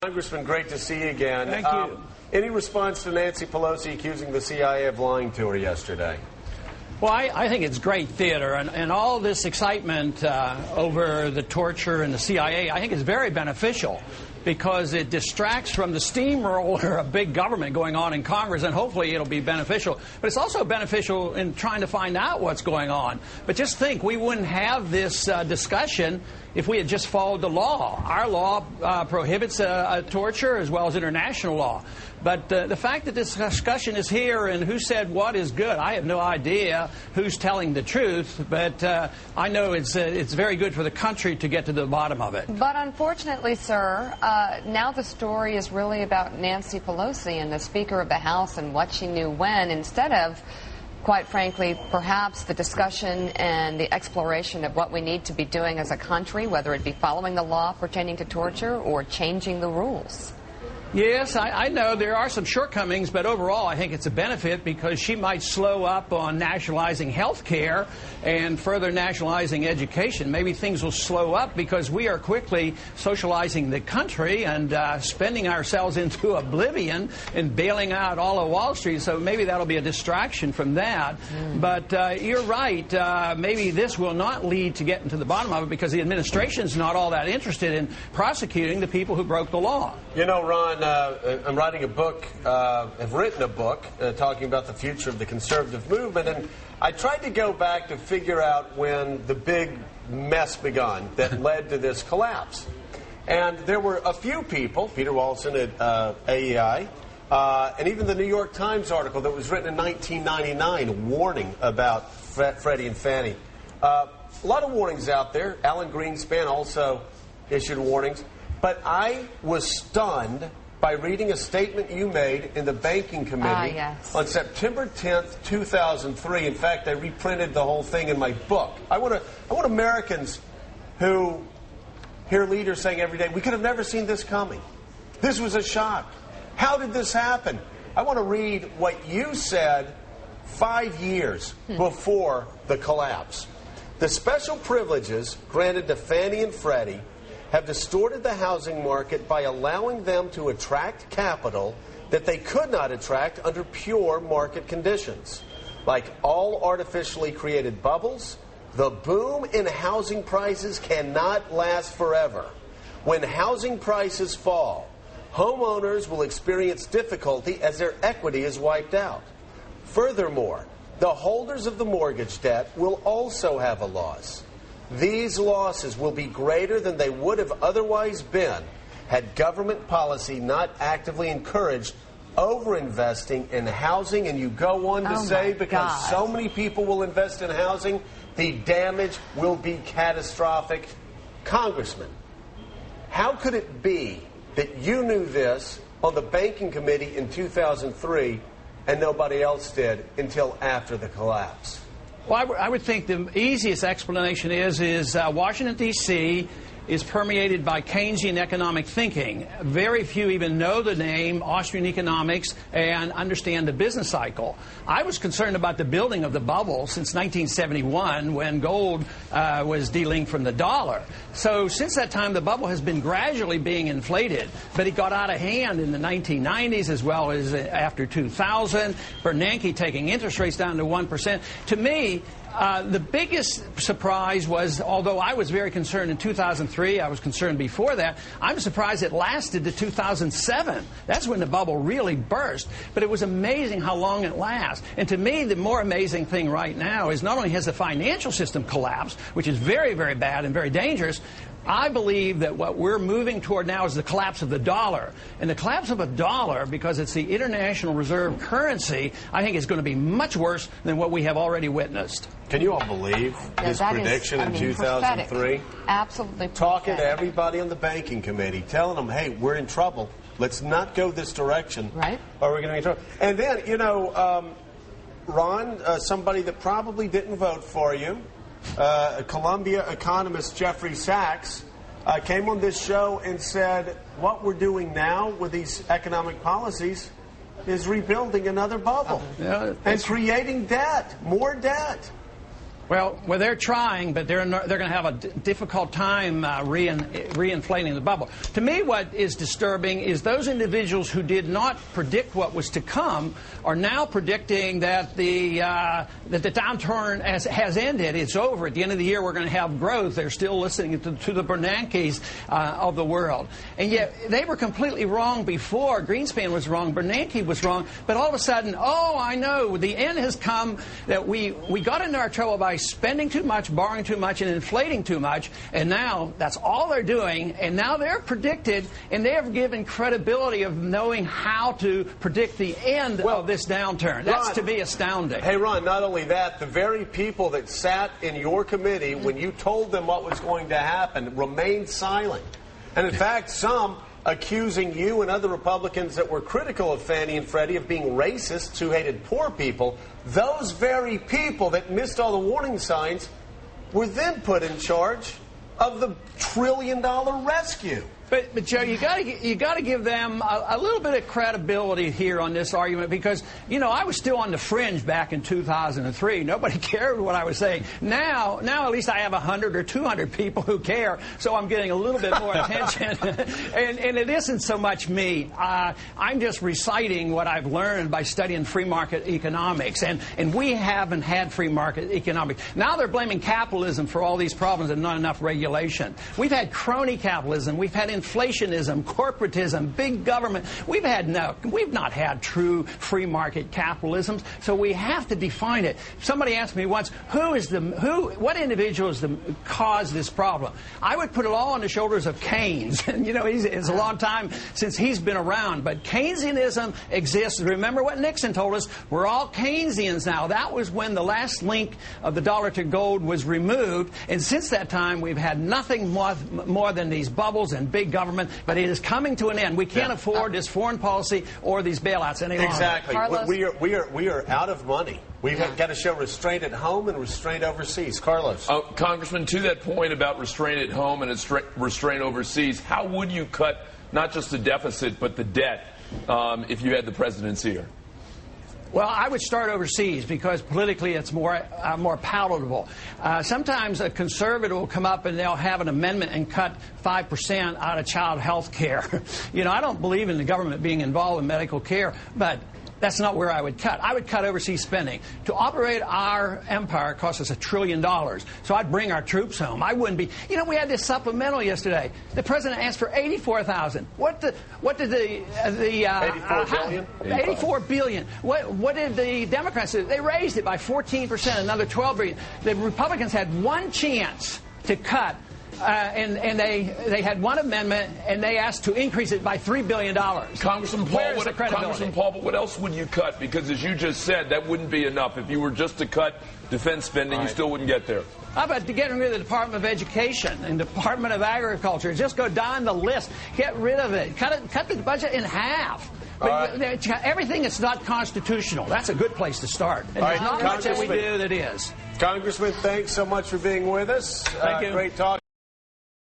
Congressman, great to see you again. Thank you. Any response to Nancy Pelosi accusing the CIA of lying to her yesterday? Well, I think it's great theater, and all this excitement over the torture and the CIA, I think is very beneficial because it distracts from the steamroller of big government going on in Congress, and hopefully it'll be beneficial. But it's also beneficial in trying to find out what's going on. But just think, we wouldn't have this discussion if we had just followed the law. Our law prohibits torture as well as international law. But the fact that this discussion is here and who said what is good, I have no idea who's telling the truth, but I know it's very good for the country to get to the bottom of it. But unfortunately, sir, now the story is really about Nancy Pelosi and the Speaker of the House and what she knew when, instead of, quite frankly, perhaps the discussion and the exploration of what we need to be doing as a country, whether it be following the law pertaining to torture or changing the rules. Yes, I know there are some shortcomings, but overall I think it's a benefit because she might slow up on nationalizing health care and further nationalizing education. Maybe things will slow up because we are quickly socializing the country and spending ourselves into oblivion and bailing out all of Wall Street. So maybe that'll be a distraction from that. But you're right. Maybe this will not lead to getting to the bottom of it because the administration's not all that interested in prosecuting the people who broke the law. You know, Ron, I'm writing a book, have written a book talking about the future of the conservative movement, and I tried to go back to figure out when the big mess begun that led to this collapse. And there were a few people, Peter Walson at AEI, and even the New York Times article that was written in 1999 warning about Freddie and Fannie. A lot of warnings out there. Alan Greenspan also issued warnings. But I was stunned by reading a statement you made in the Banking Committee on September 10th, 2003. In fact, I reprinted the whole thing in my book. I want Americans who hear leaders saying every day, we could have never seen this coming. This was a shock. How did this happen? I want to read what you said 5 years before the collapse. The special privileges granted to Fannie and Freddie have distorted the housing market by allowing them to attract capital that they could not attract under pure market conditions. Like all artificially created bubbles, the boom in housing prices cannot last forever. When housing prices fall, homeowners will experience difficulty as their equity is wiped out. Furthermore, the holders of the mortgage debt will also have a loss. These losses will be greater than they would have otherwise been had government policy not actively encouraged overinvesting in housing. And you go on to say, because so many people will invest in housing, the damage will be catastrophic. Congressman, how could it be that you knew this on the Banking Committee in 2003 and nobody else did until after the collapse? Well, I would think the easiest explanation is Washington, D.C. is permeated by Keynesian economic thinking. Very few even know the name Austrian economics and understand the business cycle. I was concerned about the building of the bubble since 1971 when gold was delinked from the dollar. So since that time, the bubble has been gradually being inflated, but it got out of hand in the 1990s as well as after 2000. Bernanke taking interest rates down to 1%. To me, the biggest surprise was, although I was very concerned in 2003, I was concerned before that, I'm surprised it lasted to 2007. That's when the bubble really burst. But it was amazing how long it lasts. And to me, the more amazing thing right now is not only has the financial system collapsed, which is very, very bad and very dangerous, I believe that what we're moving toward now is the collapse of the dollar. And the collapse of a dollar, because it's the international reserve currency, I think is going to be much worse than what we have already witnessed. Can you all believe his prediction in 2003? Prophetic. Absolutely Talking prophetic. to everybody on the Banking Committee, telling them, hey, we're in trouble. Let's not go this direction. Right. Or we're going to be in trouble. And then, you know, Ron, somebody that probably didn't vote for you, Columbia economist Jeffrey Sachs came on this show and said what we're doing now with these economic policies is rebuilding another bubble and creating debt, more debt. Well, they're trying, but they're going to have a difficult time reinflating the bubble. To me, what is disturbing is those individuals who did not predict what was to come are now predicting that the downturn has ended. It's over. At the end of the year, we're going to have growth. They're still listening to the Bernankes of the world. And yet, they were completely wrong before. Greenspan was wrong. Bernanke was wrong. But all of a sudden, oh, I know, the end has come, that we got into our trouble by spending too much, borrowing too much, and inflating too much, and now that's all they're doing, and now they're predicted, and they have given credibility of knowing how to predict the end of this downturn. That's, Ron, to be astounding. Hey, Ron, not only that, the very people that sat in your committee when you told them what was going to happen remained silent. And in fact, some accusing you and other Republicans that were critical of Fannie and Freddie of being racists who hated poor people. Those very people that missed all the warning signs were then put in charge of the trillion-dollar rescue. But Joe, you got to give them a little bit of credibility here on this argument, because I was still on the fringe back in 2003. Nobody cared what I was saying. Now at least I have 100 or 200 people who care, so I'm getting a little bit more attention. and it isn't so much me. I'm just reciting what I've learned by studying free market economics, and we haven't had free market economics. Now they're blaming capitalism for all these problems and not enough regulation. We've had crony capitalism. We've had inflationism, corporatism, big government. We've not had true free market capitalism, so we have to define it. Somebody asked me once, what individuals caused this problem? I would put it all on the shoulders of Keynes. And it's a long time since he's been around, but Keynesianism exists. Remember what Nixon told us? We're all Keynesians now. That was when the last link of the dollar to gold was removed, and since that time we've had nothing more than these bubbles and big government, but it is coming to an end. We can't afford this foreign policy or these bailouts any longer. Exactly. We are out of money. We've got to show restraint at home and restraint overseas. Carlos. Congressman, to that point about restraint at home and restraint overseas, how would you cut not just the deficit but the debt if you had the presidency here? Well, I would start overseas because politically it's more palatable. Sometimes a conservative will come up and they'll have an amendment and cut 5% out of child health care. I don't believe in the government being involved in medical care, but that's not where I would cut. I would cut overseas spending. To operate our empire costs us $1 trillion. So I'd bring our troops home. I wouldn't be. We had this supplemental yesterday. The president asked for $84,000. What did the 84 billion? 84 billion. What did the Democrats do? They raised it by 14%, another $12 billion. The Republicans had one chance to cut. And they had one amendment, and they asked to increase it by $3 billion. Congressman Paul, but what else would you cut? Because as you just said, that wouldn't be enough. If you were just to cut defense spending, you still wouldn't get there. How about getting rid of the Department of Education and Department of Agriculture? Just go down the list. Get rid of it. Cut the budget in half. But everything that's not constitutional, that's a good place to start. And there's not much that we do that is. Congressman, thanks so much for being with us. Thank you. Great talk.